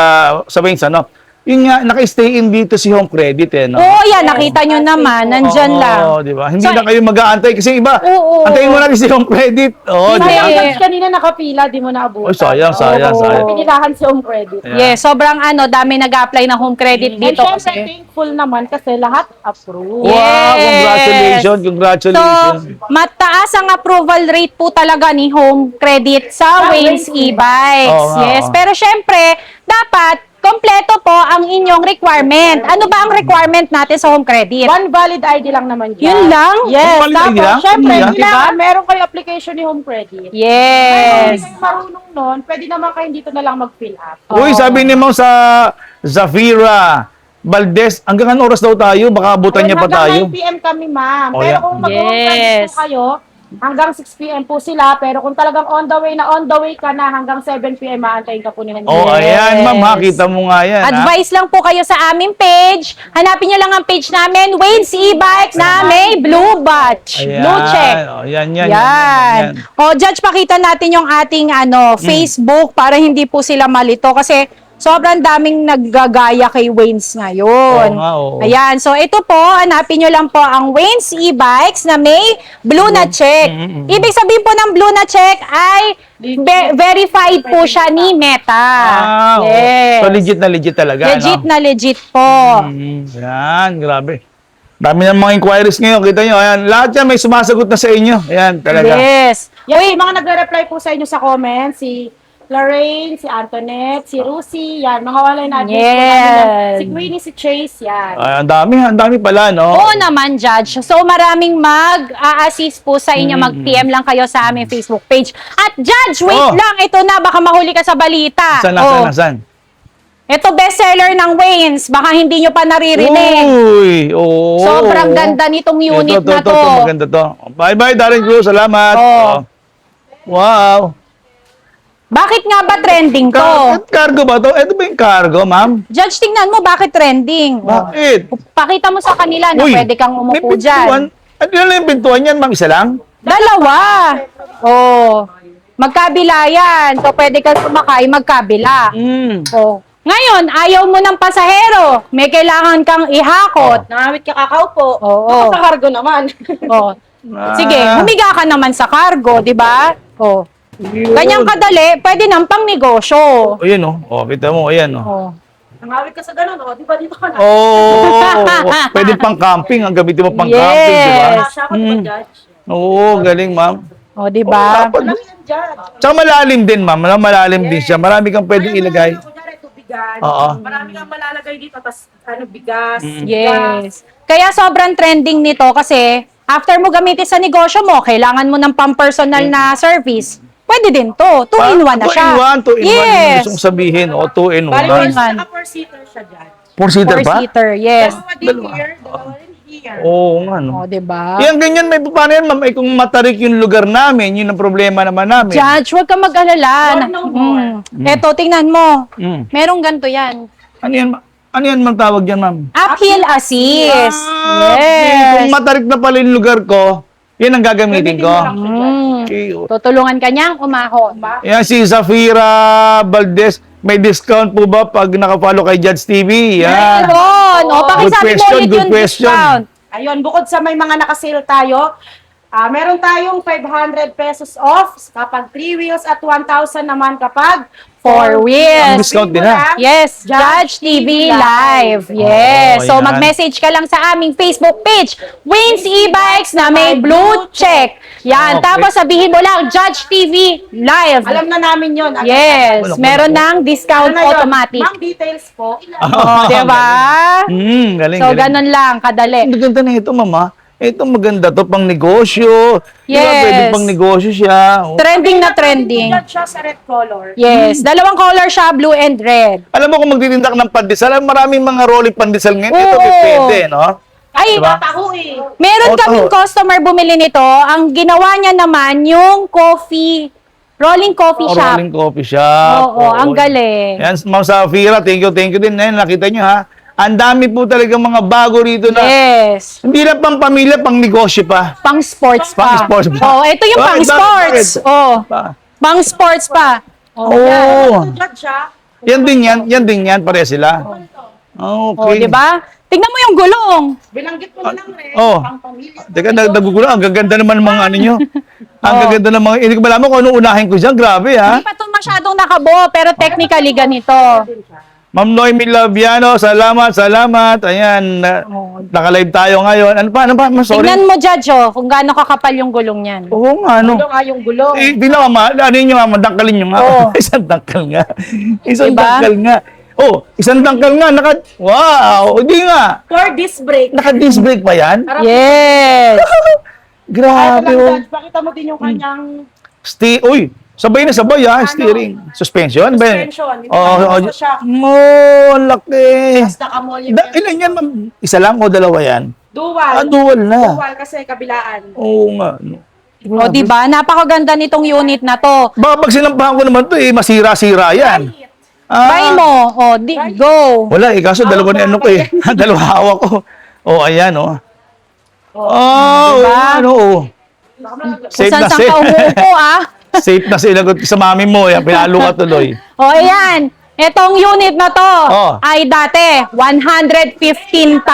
Wings, ano? Yun nga, naka-stay in dito si Home Credit, eh, no? Oo, yan. Nakita nyo naman. Nandyan lang. Oo, di ba? Hindi So, na kayo mag-aantay kasi iba. Oo. Antayin mo natin si Home Credit. Oo, di Hindi. ba? Kaya kanina nakapila, di mo naabutan. Oy, sayang, sayang, Oo, sayang. Pinilahan si Home Credit. Yeah. Yes, sobrang dami nag-apply ng home credit And dito. syempre, Kasi, thankful naman kasi lahat approved. Wow, Yes. congratulations, so, congratulations. mataas ang approval rate po talaga ni home credit sa Wings e-bikes. Oo nga, Yes, oo. pero syempre, dapat kompleto po ang inyong requirement. Ano ba ang requirement natin sa home credit? One valid ID lang naman dyan. Yun lang? Yes, One valid ID tapos lang? syempre, Yun lang? kailangan meron kayo application ni Home Credit. Kung Yes. hindi kayo marunong nun, pwede naman kayo dito na lang mag-fill up. Uy, sabi ni Ma'am sa Zafira Valdez, hanggang anong oras daw tayo? Baka abutan niya pa tayo. Hanggang 9 p.m. kami, ma'am. Oh, Pero yeah. kung mag-home credit Yes. po kayo, hanggang 6 p.m. po sila. Pero kung talagang on the way ka na, hanggang 7 p.m. maantayin ka po nila. Oh, ayan, ma'am, ha? Kita mo nga yan, ha? Advice lang po kayo sa aming page. Hanapin nyo lang ang page namin, Wings e-bikes na may blue batch. Ayan. Blue check. Oh, yan. Yan. O, Judge, pakita natin yung ating Facebook para hindi po sila malito kasi sobrang daming naggagaya kay Waynes ngayon. Oo nga, oo. Ayan. So, ito po, hanapin nyo lang po ang Waynes e-bikes na may blue na check. Ibig sabihin po ng blue na check ay verified po siya ni Meta. Oo. Yes. So, legit talaga, Legit no? na legit po. Yan, grabe. Dami ng mga inquiries ngayon. Kita nyo, ayan. Lahat yan may sumasagot na sa inyo. Ayan, talaga. Yes. Yes, yung mga nagre-reply po sa inyo sa comments, si Lorraine, si Antoinette, si Rusi, yan, mga online address po namin yan. Yes. Si Queenie, si Chase, yan. Ay, ang dami pala, no? Oo naman, Judge. So, maraming mag-a-assist po sa inyo. Mag-PM lang kayo sa aming Facebook page. At, Judge, wait Oh. lang. Ito na, baka mahuli ka sa balita. Saan? Ito, bestseller ng Waynes. Baka hindi nyo pa naririnig. Uy, oo. Sobrang ganda nitong unit na to. Maganda to. Bye-bye, Darren Cruz. Salamat. Oh. Wow. Bakit nga ba trending to? Cargo ba to? Ito ba yung cargo, ma'am? Judge, tingnan mo, bakit trending? Bakit? Pakita mo sa kanila na Uy, pwede kang may umupo dyan. Ano lang yung pintuan yan, ma'am? Isa lang? Dalawa. Oh. Magkabila yan. So, pwede kang sumakay magkabila. Oh. Ngayon, ayaw mo ng pasahero. May kailangan kang ihakot. Nangawit ka kakaupo. Oo. Nakakargo naman. Oh. Sige, humiga ka naman sa cargo, di ba? Oh. Ganyang kadali, pwede nang pang negosyo. O, yan, oh. O, kita mo, ayan, oh. Oh. Nangawit ka sa ganun, di ba dito ka na? Pwede pang camping. Ang gamitin mo pang camping, di ba? Yes. Siya ako, di ba, Judge? Oo, galing, ma'am. O, di ba? Dapat- Malaki yan, Judge. Tsaka malalim din, ma'am. Malalim din siya. Marami kang pwedeng ilagay. Kunyari, tubigan. Oo. Marami kang malalagay dito, tas bigas. Yes. Kaya sobrang trending nito kasi after mo gamitin sa negosyo mo, kailangan mo ng pang-personal na service. Pwede din to. 2-in-1 na siya. 2-in-1 yung Yes. gusto kong sabihin. O, 2-in-1. Bali, One. naka-4-seater siya, Judge. 4-seater ba? 4-seater, yes. Dalawa din here, dalawa din here. Oo nga, no. O, di ba? Yan, ganyan, may paano yan, ma'am? Eh, kung matarik yung lugar namin, yun ang problema naman namin. Judge, huwag ka mag-alala. No more. Eto, tingnan mo. Mm. Merong ganito yan. Ano yan, ano yan, ma'am, tawag yan, ma'am? Uphill assist. Kung Yes. matarik na pala yung lugar ko, yan ang gagamitin ko. Okay. Tutulungan ka niyang umahon. Yan, si Zafira Valdez, may discount po ba pag nakafollow kay Judge TV? Yan. Meron. O, pakisabi mo question, ulit good yung question. discount. Ayun, bukod sa may mga nakasale tayo, meron tayong 500 pesos off kapag 3 wheels at 1,000 naman kapag 4 Ang wheels. discount din ha. Yes, Judge TV Live. Yes. Oh, So, yan. mag-message ka lang sa aming Facebook page, Wins E-Bikes na may blue check. Yan. Okay. Tapos sabihin mo lang, Judge TV Live. Alam na namin yun. Yes. Wala, Meron wala. ng discount Ano yun? automatic. Ma'am, details po. Oh, diba? Galing, So, galing. ganun lang, kadali. Ang ganda na ito, mama. Ito maganda to, pang negosyo. Diba, Yes. pwede pang negosyo siya. Oh. Trending na trending. Judge siya sa red color. Yes. Dalawang color siya, blue and red. Alam mo kung magtitinda ka ng pandesal, maraming mga rolling pandesal ngayon. Ito, Oo. pwede, no? Ay, Diba? Taho eh. meron Oo, kaming taho. customer bumili nito. Ang ginawa niya naman yung rolling coffee shop. Rolling coffee shop. Oo, ang galing. Yan, Ma'am Safira, thank you din. Yan, nakita nyo ha. Ang dami po talaga mga bago rito na Yes. hindi lang pang pamilya, pang negosyo pa. Pang sports pa. Pang sports pa. Oh, ito yung pang Bakit, sports. bakit? Oh, Pa. pang sports pa. Oo. Ito, Judge siya. Yan din yan, pare sila. Oh, Okay. di ba? Tingnan mo yung gulong. Binanggit mo na lang rin. Oh. Pang pamilya. Teka, nagugulo. Ang gaganda naman ng mga ano nyo. Ang gaganda ng mga, hindi ko malaman kung anong unahin ko dyan. Grabe ha. Hindi pa ito masyadong nakabo, pero technically ganito. Ma'am Noemi Labiano, salamat. Ayan, naka-live tayo ngayon. Ano pa? Sorry. Tingnan mo, Judge, oh, kung gaano kakapal yung gulong niyan. Oo nga, ano. Gulong yung gulong. Ano yun yung dangkalin nyo nga. Oo. Isang dangkal nga. Isang Diba? dangkal nga. Oh, isang dangkal nga. Wow, hindi nga. For this break. Naka-disc brake pa yan? Yes. Grabe. Grabe, oh. Judge, pakita mo din yung kanyang Uy, sabay na sabay ha, steering. Suspension? ba yun? suspension. Hindi Oo, na oo. nasa shock. Ang laki. Tapos nakamol yung Ilan yan, ma'am? Isa lang o dalawa yan? dual. Dual na. Dual kasi kabilaan. Oo nga. No. O, di ba? Napakaganda nitong unit na to. Baka pag sinampahan ko naman to masira-sira yan. Try mo. O, go. Wala kaso dalawa na ano ko eh. Dalawa hawak ko. Oh, ayan oh. Oh, diba? ano oh. Safe Kung na saan ka umuupo, ah. Safe na sinagot ko sa mami mo. Yan, pinalo ka tuloy. O, ayan. Itong unit na to Oh. ay dati 115,000.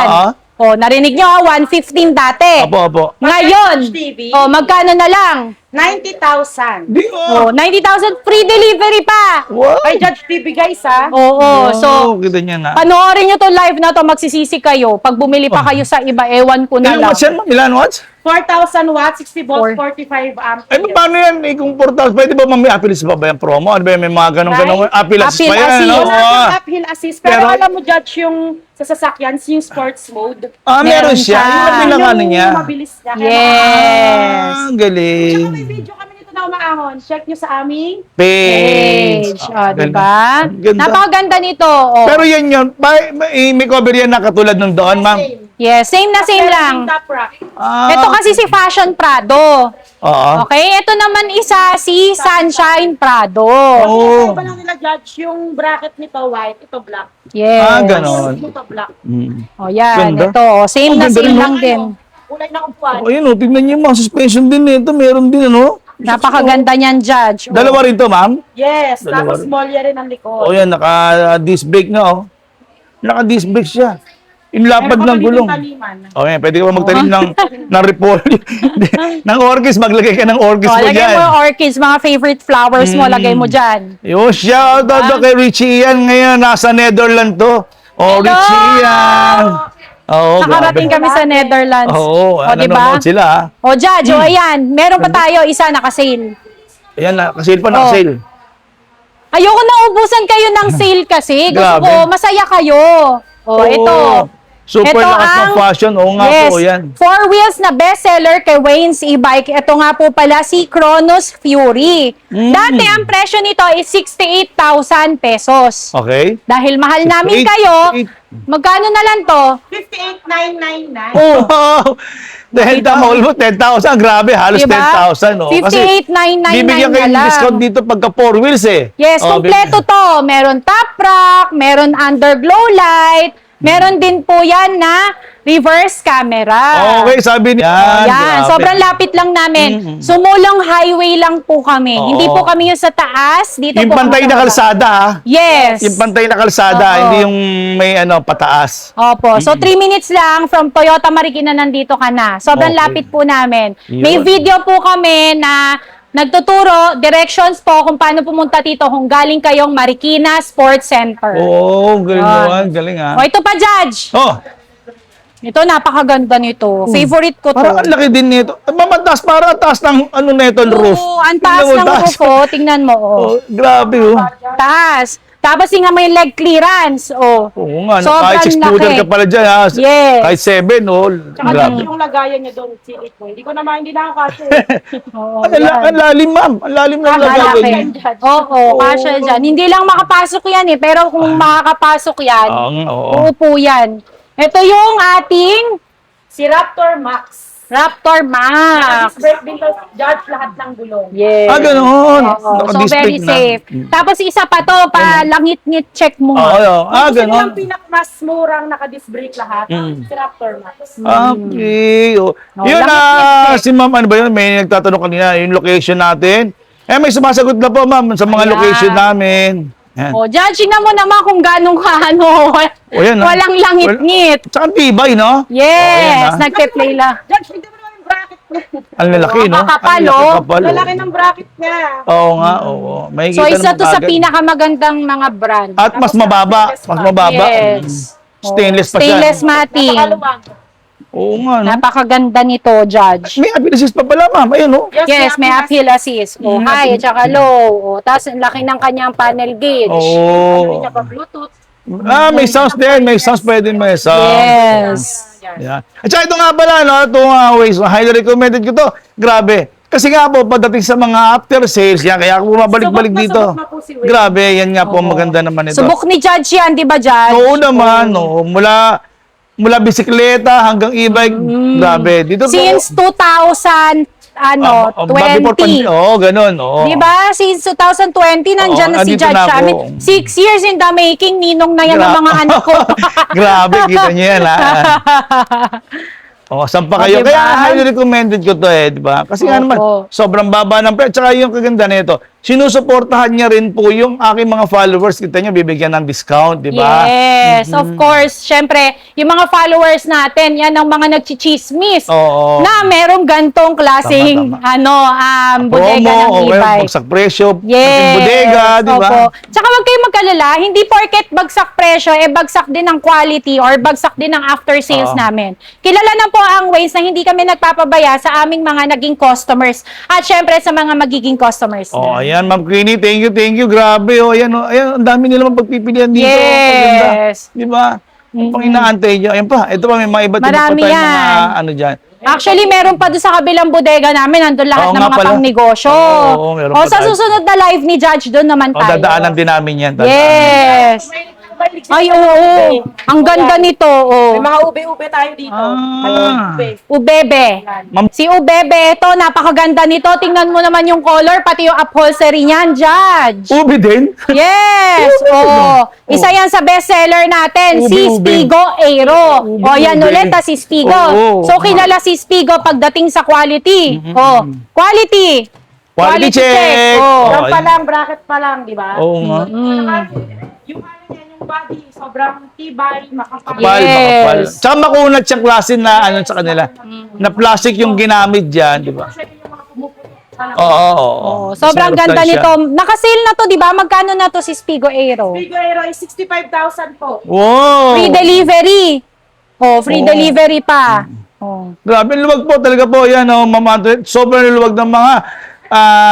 Oo. O, narinig nyo, 115 dati. Opo. Ngayon, TV. o, magkano na lang? 90,000. Di O, 90,000 free delivery pa. What? Kay Judge TV guys ha. Oo, so, kita niya na. panoorin nyo to live na to, magsisisi kayo. Pag bumili pa kayo sa iba, ewan ko na Ilan lang. watts yan, ma'am? Ilan watts? 4,000 watts, 60 volts, 45 amps. Ay, paano yan? Kung 4,000, pwede ba may appeals pa ba yung promo? Ano ba yan? May mga ganun-ganun. Right. Appeal assist pa Appeal yan, assist. ano? Wala Oo. siyang uphill assist. Pero, Pero- alam mo, Judge, yung sa sasakyan, yung sports mode. Meron Meron siya. siya. Yung pinakano niya. Yung mabilis niya. Yes. Galing. Tsaka may video kami nito na umaahon. Check nyo sa aming Page. O, diba? Ganda. Napakaganda nito. O. Pero yan yun. May cover yan na katulad nung doon, ma'am. Yes, same na same lang. Top rack. Ito kasi si Fashion Prado. Oo. Okay? Ito naman isa si Sunshine Prado. Oo. Iba lang nila, Judge, yung bracket nito white, ito black. Yes. Ganon. Ito black. Mm. O yan, Ganda. ito. Same Ang na ganda same rin, lang no? din. Kulay na upuan. O, yun, tignan niyo mga suspension din nito. Meron din, ano? Napakaganda niyan, Judge. O. Dalawa rin to, ma'am. Yes, Dalawa tapos rin. small rin ang likod. O yan, naka-disc brake na, oh. Naka-disc brake siya. Inlapad ng gulong. Taniman. Okay, pwede ka pa magtanim ng repolyo. ng orchids, maglagay ka ng orchids mo Lagay dyan. mo yung orchids, mga favorite flowers mo, lagay mo dyan. Yo, shout out to kay Richie Ian ngayon. Nasa Netherlands to. Oh, Hello! Richie Ian. Oo, Nakarating grabe. kami sa Netherlands. Oo, O, diba? nanonood sila. Ha? O, Judge, o, ayan. Meron pa tayo, isa naka-sale. Ayan na, kasi pa naka-sale. Ayoko na ubusan kayo ng sale kasi. Gusto Grabe. ko, masaya kayo. O, Oo. ito. Super Ito lakas ng fashion. Oo nga yes, po, yan. 4 wheels na bestseller kay Wayne's e-bike. Ito nga po pala si Chronos Fury. Dati ang presyo nito is 68,000 pesos. Okay. Dahil mahal namin 68, kayo, magkano na lang to? 58,999. Oh, wow. Almost 10,000. Grabe, halos Diba? 10,000. Oh. Kasi 58,999 bibigyan kayo na ng lang. discount dito pagka 4 wheels eh. Yes, Oh, kompleto to. Meron top rack, meron underglow light, meron din po yan na reverse camera. Okay, sabi niya. Yan, sobrang lapit lang namin. Sumulong highway lang po kami. Oo. Hindi po kami yung sa taas. Dito Yung po pantay kami na sa baba. kalsada, ha? Yes. Yung pantay na kalsada, Oo. hindi yung may pataas. Opo. So, 3 minutes lang from Toyota Marikina nandito ka na. Sobrang Okay. lapit po namin. Yun. May video po kami na nagtuturo, directions po kung paano pumunta dito kung galing kayong Marikina Sports Center. Oo, galing Yan. naman. Galing, ha? O, ito pa, Judge. Oh, Ito, napakaganda nito. Favorite ko to. parang ang laki din nito. Mamatas, parang ang taas ng nito, roof. Oo, ang taas ng Tingnan mo, roof, oh. Tingnan mo, oh. Oh, grabe, oh. Taas. Tapos yung nga may leg clearance, oh. Oo nga, no, Sobrang kahit 6-footer laki. ka pala dyan, ha? Yes. Kahit 7, oh. Tsaka Grabe. yung lagayan niya doon, silit mo. Hindi ko naman, hindi na ako kasi. Oo, Ang lalim, ma'am. Ang lalim ng lagayan malaki. niya. Oo, kasya dyan. Hindi lang makapasok yan eh, pero kung makakapasok yan, Oo. uupo yan. Ito yung ating Si Raptor Max. Raptor Max. Break din to, Judge, lahat ng gulong. Yes. Ganoon. Oo, so Naka-display very na. safe. Tapos isa pa to, langit-ngit check mo. Oo, oo. Gusto Ganoon. nilang pinakamas murang naka-disc brake lahat. Si Raptor Max. Okay. Oh. Yun langit-ngit check. si ma'am, ano ba yun? May nagtatanong kanina, yung location natin. May sumasagot na po, ma'am, sa mga Ayan. location namin. Yan. O, judging na mo naman kung ganong ka, ano, yan, ah. walang langit-ngit. Tsaka ang tibay, no? Yes, Oh, ayan, ah. nagpe-play lang. Judge, hindi mo naman yung bracket niya. Ang lalaki, no? Makakapal, Ang laki oh. kapal, oh. Lalaki ng bracket niya. Oo nga, oo. May So, isa to sa pinakamagandang mga brand. At mas mababa. Mas mababa. Yes. Stainless pa siya. Stainless mating. Napakaluwag. Oo nga, no? Napakaganda nito, Judge. May abilities pa pala, ma'am. Ayun, no? Yes, may uphill assist. O, high at saka low. O, tapos ang laki ng kanyang panel gauge. Oo. Siya pa Bluetooth. May sounds din. May sounds pwede may sounds. Yes. Yan. At saka ito nga pala, no? Ito ways. Highly recommended ko to. Grabe. Kasi nga po, pagdating sa mga after sales, yan, kaya ako bumabalik-balik dito. Subok na po si Wayne. Grabe, yan nga po, maganda naman ito. Subok ni Judge yan, di ba, Judge? Oo naman, no. Mula bisikleta hanggang e-bike, grabe. Dito po. Since 2000, before 20. ganun, oo. Di ba? Since 2020, nandyan na si andito Judge na sa ako. amin. 6 years in the making, ninong na yan ng mga anak ko. Grabe, kita niyo yan, ha? Saan pa kayo? Diba? Kaya highly recommended ko to di ba? Kasi nga naman, Opo. sobrang baba ng presyo. Tsaka yung kaganda nito, sinusuportahan niya rin po yung aking mga followers. Kita niyo, bibigyan ng discount, di ba? Yes, of course. Syempre, yung mga followers natin, yan ang mga nagchichismis Oo. na merong gantong klaseng Tama. bodega ng Promo, e-bike. bagsak presyo, Yes. bodega, di ba? Opo. Tsaka huwag kayong magkalala, hindi porket bagsak presyo, bagsak din ang quality or bagsak din ang after sales Oo. namin. Kilala na po ang ways na hindi kami nagpapabaya sa aming mga naging customers at syempre sa mga magiging customers na. Ayan, Ma'am Queenie, thank you. Grabe, ayan, ayan, ang dami nila mapagpipilian dito. Paganda. Yes. Di ba? Pang inaantay nyo. Ayan pa, ito pa, may mga iba't iba pa Marami tayong yan. mga ano dyan. Actually, meron pa doon sa kabilang bodega namin, nandun lahat Oo ng nga mga pala. pang-negosyo. Oo, meron pa Sa tayo. susunod na live ni Judge, doon naman tayo. Dadaanan din namin yan. Yes. Ay, oo. Ang ganda nito, May oh. mga ube-ube tayo dito. Ube. Ubebe. Ma'am- Si Ubebe, ito, napakaganda nito. Tingnan mo naman yung color, pati yung upholstery niyan, Judge. Ubi din? Yes! Oo. Isa yan sa bestseller natin, si Ube, ube. Spigo Aero. O, yan ube. ulit, si Spigo. Oo. So, kilala si Spigo pagdating sa quality. O, quality. Quality check. Oh. Yan pa lang, bracket pa lang, di ba? Oo nga. Yung ano niya, yung body, sobrang tibay, makapal. Kapal, Yes. makapal. Tsaka makunat siyang klase na ano sa kanila. Na plastic yung ginamit dyan, di ba? Siya yung mga pumuputok. Oh, sobrang Mas ganda siya. nito. Naka-sale na to, di ba? Magkano na to si Spigo Aero? Bigo Aero is 65,000 po. Wow! Free delivery. Oh, free Oh. delivery pa. Oh. Grabe, luwag po talaga po. Yan, oh, Ma'am Ate. Sobrang luwag ng mga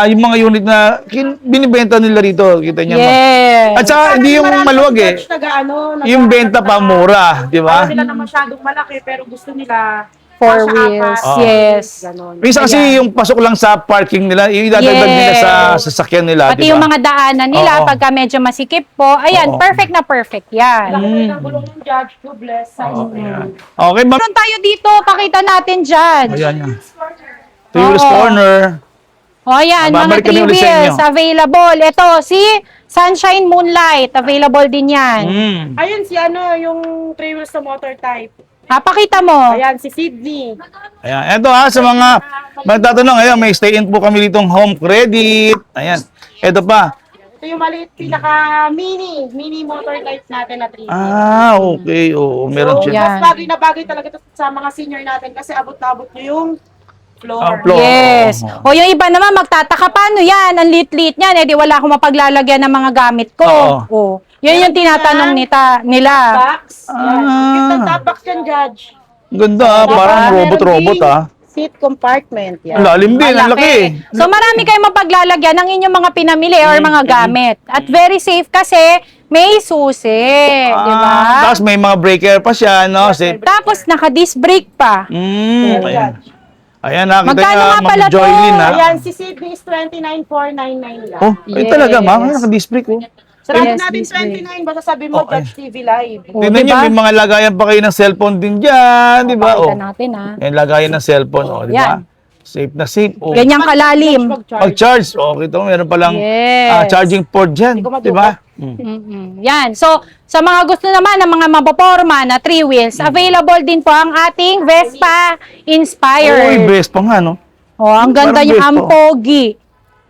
yung mga unit na binibenta nila rito. Kita niyo. Yes. At saka, hindi yung Marami maluwag ng eh. judge Yung benta pa mura, di ba? Ayaw nila na masyadong malaki, pero gusto nila Four kasha wheels. apat. Yes. Ganon. Minsan kasi Ayan. yung pasok lang sa parking nila, idadagdag nila sa Yes. sasakyan nila, Pati di ba? yung mga daanan nila, Oo. pagka medyo masikip po, ayan, Oo. perfect na perfect yan. Laki rin ang gulong ng judge, tubeless, size Oh, name. ayan. Okay, ma'am. Meron tayo dito, pakita natin dyan. Ayan yan. Three wheels Oo. corner. O ayan, mga Babalik kami 3 ulit sa inyo. wheels available. Ito, si Sunshine Moonlight, available din yan. Mm. Ayun si yung 3 wheels na motor type. Pakita mo. Ayan, si Sydney. Ayan. Ito sa mga magtatanong, ayan, may stay-in po kami ditong home credit. Ayan. Ito pa. Ito yung maliit, mini motor type natin na 3 wheels. Ah, okay. Oo, meron So, siya. Yan. mas bagay na bagay talaga ito sa mga senior natin kasi abot na abot nyo yung floor. Floor. Yes. Oo. O yung iba naman magtataka, paano yan? Ang lit-lit niyan, eh di wala akong mapaglalagyan ng mga gamit ko. Oo. O, yun yung tinatanong nila. Box. Yan. Ah. Cute ng top box yan, Judge. Ganda, parang Meron robot-robot ding ah. Seat compartment. Ang Yan. lalim din, ang laki. So marami kayong mapaglalagyan ng inyong mga pinamili or mga gamit. At very safe kasi may susi, di ba? Tapos may mga breaker pa siya, no? Tapos naka-disc brake pa. Ayan. Ayan, nakita Magkano niya, nga Ma'am pala to? Joylyn, ha? Ayan, si Sydney is 29,499 lang. Oh, ay Yes. talaga, ma'am. Ay, naka-disc brake, oh. Sarado Yes, natin this way. 29, basta sabi mo, Oh, ay. Judge TV Live. Oh, Tingnan niyo, diba? may mga lagayan pa kayo ng cellphone din dyan, di ba? Pakita Oh. natin ha. Yan, lagayan ng cellphone, oh, di ba? Yan. Safe na safe, oh. Ganyang kalalim. Pag-charge, oh, kita mo, meron palang Yes. charging port dyan, Hindi ko di ba? Yan. So, sa mga gusto naman ng mga mapoporma na 3 wheels, available din po ang ating Vespa Uy, Inspired. best pa nga, no? Oh, ang ganda Parang niyo, Vespa. ang pogi.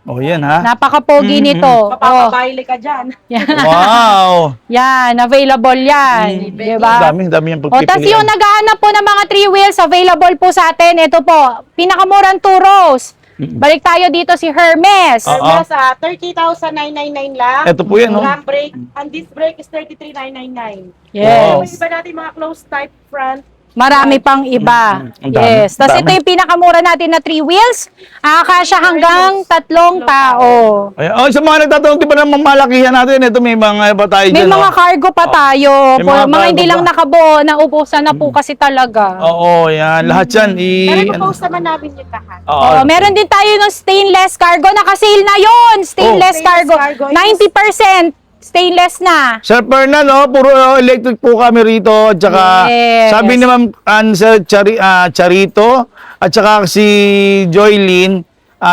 Oh, yan, ha? Napaka-pogi nito. Oh. Papabaile ka dyan. Wow! Yan, available yan. Di ba? Dami yung O, tas yung naghahanap po ng mga 3 wheels, available po sa atin. Ito po, pinakamurang 2 rows. Balik tayo dito si Hermes. Oo. Hermes, 30,999 lang. Ito po yan, no? Ram brake, and this brake is 33,999. Yes. May iba natin mga closed type front. Marami pang iba. Ang dami. Yes. Tapos Dami. ito yung pinakamura natin na 3 wheels. Kasya hanggang 3 tao. Ayan. Oh, sa mga nagtatanong, di ba naman malakihan natin? Ito, may mga iba tayo May dyan, mga oh. cargo pa tayo. May Po, mga mga hindi cargo lang pa. nakabuo, naubusan na po kasi talaga. Oo, yan. Lahat yan. Pero i-post naman namin yung lahat. Oh, meron din tayo ng stainless cargo. Naka-sale na yun. Stainless Oh. cargo. Stainless cargo. 90% stainless na. Sir Fernan, no? Puro electric po kami rito. At saka, Yes. sabi ni Ma'am Ansel Charito, at saka si Joylyn,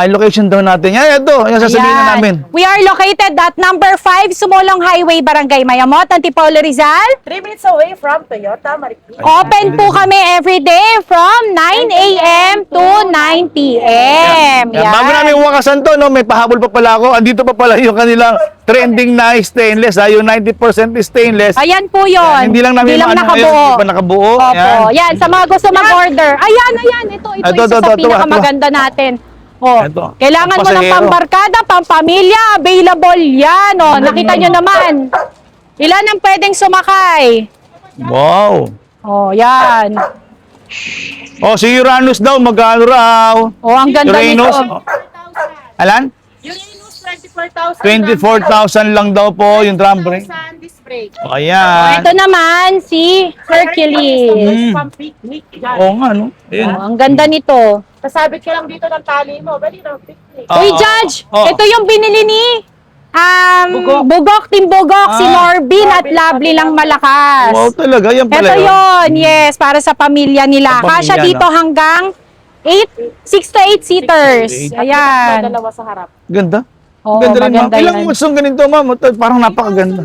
location daw natin. Yan, ito. Yan, sasabihin na Ayan. namin. We are located at number 5 Sumolong Highway, Barangay Mayamot, Antipolo, Rizal. 3 minutes away from Toyota Marikina. Open po kami every day from 9 a.m. to 9 p.m. Yan. Bago namin wakasan to, no? May pahabol pa pala ako. Andito pa pala yung kanilang trending na stainless. Yung 90% stainless. Ayan po yun. Yan, hindi lang namin maano nakabuo. ngayon, hindi pa nakabuo. Opo. Yan. Sa mga gusto mag-order. Ayan. Ito Ito, isa sa ito, pinakamaganda natin. Oh, Ito. kailangan mo ng Pasahero. pambarkada, pampamilya, available yan. Oh, nakita nyo naman. Ilan ang pwedeng sumakay? Wow. Oh, yan. Oh, si Uranus daw, magkano raw? Oh, ang ganda nito. Uranus. Alan? Yung Inus, 24,000. 24,000 lang daw po yung drum brake. 24,000 disc brake. Oh, ayan. Ito naman si Hercules. Pang picnic dyan. Oo nga, no? Ayan. Oh, ang ganda nito. Kasabit ka lang dito ng tali mo. Pwede na picnic. Oo. Uy, Judge, Oo. ito yung binili ni Team Bugok, si Norbin at Lovely lang malakas. Wow, talaga. Yan pala Ito yun. yun, yes, para sa pamilya nila. Sa pamilya, Kasya dito no? hanggang 6 to 8 seaters. May Ayan. dalawa sa harap. Ganda. Oo, Ganda rin, ma'am. maganda Ilang yan. watts yung ganito, ma'am? Parang napakaganda.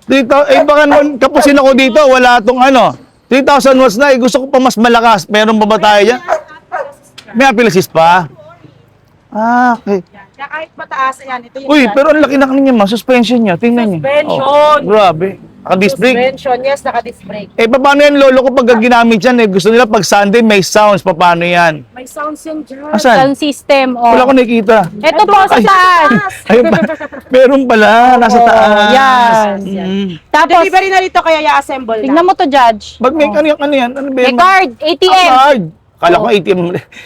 Dito, baka naman kapusin ako dito, wala tong 3,000 watts na, gusto ko pa mas malakas. Meron ba tayo dyan? May appeal assist pa. Okay. Kaya kahit mataas, ayan. Ito yung Uy, dyan. pero ang laki na kanina, ma'am. Suspension niya. Tingnan niyo. Suspension. Oh, grabe. Naka-disc brake. Suspension, yes, naka-disc brake. Eh, paano yan, lolo ko, pag ginamit yan, eh, gusto nila pag Sunday may sounds, paano yan? May sounds yung dyan. Asan? Sound system. Oh. Wala ko nakikita. Ito po sa taas. Ayun pa. Meron pala, nasa Oo, taas. yan. Mm. Tapos, Delivery na dito kaya i-assemble na. tingnan mo to, Judge. Ba't may ano yan? Ano ba May yan? card, ATM. Card. Kala ko ATM.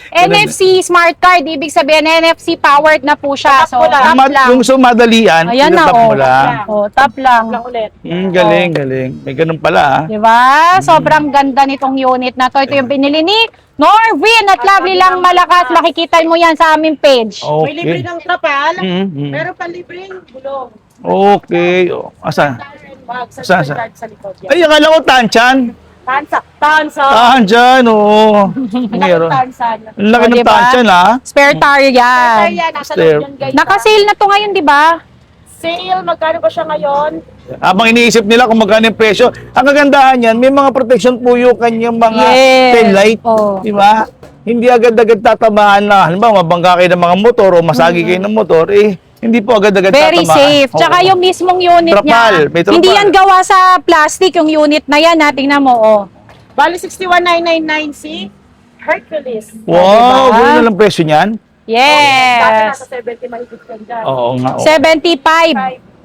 NFC smart card, ibig sabihin NFC powered na po siya. So, Tap mo lang. tap lang. Yung so madalian, Ayan na, tinatap mo oh. lang. Oh, tap lang. Lang ulit. Galing, galing. May ganun pala, ah. Di ba? Sobrang ganda nitong unit na to. Ito yung binili ni Norvin at lovely lang malakas. Makikita mo yan sa aming page. May libre Okay. ng trapal. Mm. Meron pa libreng gulong. Okay. Oh, asan? Tire and bag sa Saan, likod saan? guard sa likod. Yan. Ay, akala ko tansyan. Tansa. Tansa. Tansyan, oo. Laki Meron. tansa. Ang laki Oh, ng diba? tansyan, ha? Spare tire yan. Yan, nasa Stair. loob yan guys. Naka-sale na to ngayon, di ba? Sale, magkano ba siya ngayon? Habang iniisip nila kung magkano yung presyo, ang kagandahan yan, may mga protection po yung kanyang mga Yes. tail light. Oh. Di ba? Hindi agad-agad tatamaan na, halimbawa, mabangga kayo ng mga motor o masagi kayo ng motor, eh, hindi po agad-agad Very tatamaan. safe. Tsaka Oo. yung mismong unit Trapal, may niya. trapal. Hindi yan gawa sa plastic yung unit na yan. Ha? Tingnan mo, oh. Bali 61,999C. Hercules. Wow, Diba? gano'n na lang presyo niyan? Dati Yes. nasa 70 mahigit yan dyan. Oo nga. oo. 75.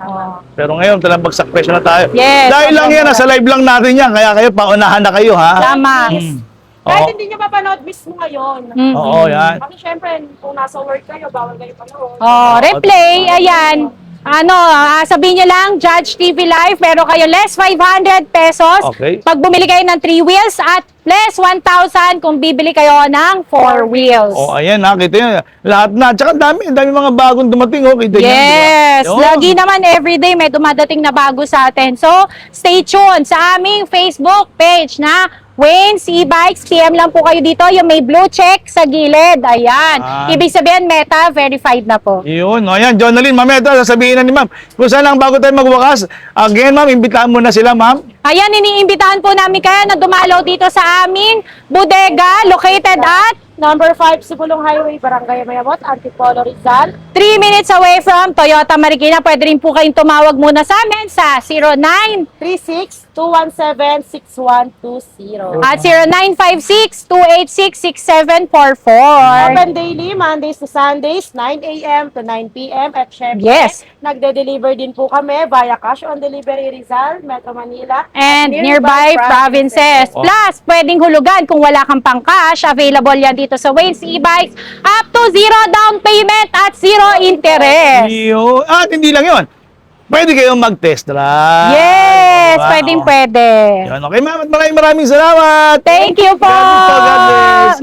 Oh. Pero ngayon, talagang bagsak presyo na tayo. Yes, Dahil lang sobrang yan, nasa live lang natin yan. Kaya kayo, paunahan na kayo, ha? Tama. Kahit Oo. hindi nyo mapanood mismo ngayon. Mm. Oo, yan. Kasi syempre, kung nasa work kayo, bawal kayo panood. Oh, replay, ayan. Ano, sabihin nyo lang, Judge TV Live, pero kayo less 500 pesos. Okay. Pag bumili kayo ng 3 wheels at less 1,000 kung bibili kayo ng 4 wheels. Oh, ayan, nakita nyo. Lahat na. Tsaka dami mga bagong dumating, oh. Kita nyo, Yes, di ba? Yun. lagi naman everyday may dumadating na bago sa atin. So, stay tuned sa aming Facebook page na Wayne's E-Bikes. PM lang po kayo dito, yung may blue check sa gilid. Ayan. Ah. Ibig sabihin, Meta verified na po. Yun, o yan, Jonalyn, mameta, sasabihin na ni ma'am. Kung saan lang bago tayo magwakas, again, ma'am, imbitahan mo na sila, ma'am. Ayan, iniimbitahan po namin kayo na dumalaw dito sa aming bodega located at Number 5, Sibulong Highway, Barangay Mayamot, Antipolo, Rizal. 3 minutes away from Toyota Marikina. Pwede rin po kayong tumawag muna sa amin sa 36-217-6120. at 0956-286-6744. Open daily, Mondays to Sundays, 9 a.m. to 9 p.m. At syempre, Yes. nagde-deliver din po kami via cash on delivery Rizal, Metro Manila, And nearby provinces. Oh. Plus, pwedeng hulugan kung wala kang pang-cash. Available yan dito sa Wayne's E-Bikes. Up to 0 down payment at 0 interest. Yun. At hindi lang yun. Pwede kayong mag-test drive. Yes, Diba? pwedeng Oo. pwede. Yun, okay, ma'am. At maraming salamat. Thank you po. God bless.